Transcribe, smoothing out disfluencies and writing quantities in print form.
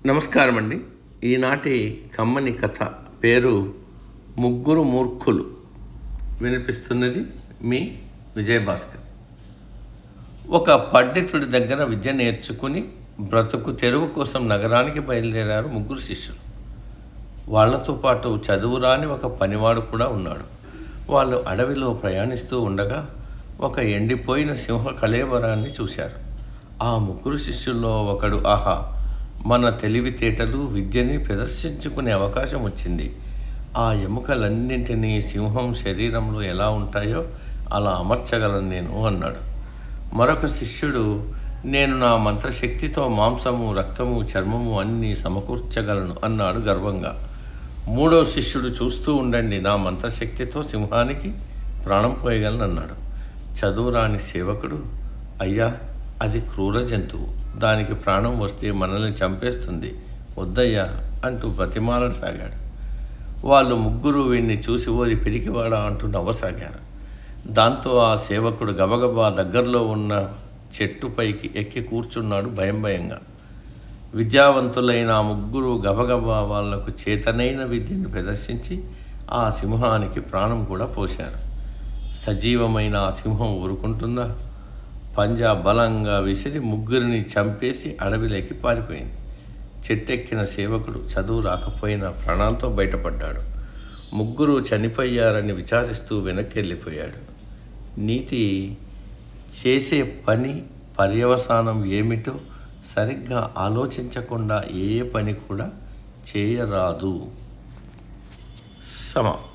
నమస్కారం అండి. ఈనాటి కమ్మని కథ పేరు ముగ్గురు మూర్ఖులు. వినిపిస్తున్నది మీ విజయభాస్కర్. ఒక పండితుడి దగ్గర విద్య నేర్చుకుని బ్రతుకు తెరువు కోసం నగరానికి బయలుదేరారు ముగ్గురు శిష్యులు. వాళ్లతో పాటు చదువురాని ఒక పనివాడు కూడా ఉన్నాడు. వాళ్ళు అడవిలో ప్రయాణిస్తూ ఉండగా ఒక ఎండిపోయిన సింహ కళేబరాన్ని చూశారు. ఆ ముగ్గురు శిష్యుల్లో ఒకడు, ఆహా, మన తెలివితేటలు విద్యని ప్రదర్శించుకునే అవకాశం వచ్చింది. ఆ ఎముకలన్నింటినీ సింహం శరీరంలో ఎలా ఉంటాయో అలా అమర్చగలను నేను అన్నాడు. మరొక శిష్యుడు, నేను నా మంత్రశక్తితో మాంసము, రక్తము, చర్మము అన్నీ సమకూర్చగలను అన్నాడు గర్వంగా. మూడో శిష్యుడు, చూస్తూ ఉండండి, నా మంత్రశక్తితో సింహానికి ప్రాణం పోయగలను అన్నాడు. చదువురాని సేవకుడు, అయ్యా, అది క్రూర జంతువు, దానికి ప్రాణం వస్తే మనల్ని చంపేస్తుంది, వద్దయ్యా అంటూ బ్రతిమాలసాగాడు. వాళ్ళు ముగ్గురు వీడిని చూసి ఓరి పిరికివాడా అంటూ నవ్వసాగారు. దాంతో ఆ సేవకుడు గబగబా దగ్గరలో ఉన్న చెట్టుపైకి ఎక్కి కూర్చున్నాడు భయంగా. విద్యావంతులైన ఆ ముగ్గురు గబగబా వాళ్లకు చేతనైన విద్యను ప్రదర్శించి ఆ సింహానికి ప్రాణం కూడా పోశారు. సజీవమైన ఆ సింహం ఊరుకుంటుందా? పంజా బలంగా విసిరి ముగ్గురిని చంపేసి అడవిలోకి పారిపోయింది. చెట్టెక్కిన సేవకుడు చదువు రాకపోయినా ప్రాణాలతో బయటపడ్డాడు. ముగ్గురు చనిపోయారని విచారిస్తూ వెనక్కి వెళ్ళిపోయాడు. నీతి: చేసే పని పర్యవసానం ఏమిటో సరిగ్గా ఆలోచించకుండా ఏ పని కూడా చేయరాదు. సమాప్తం.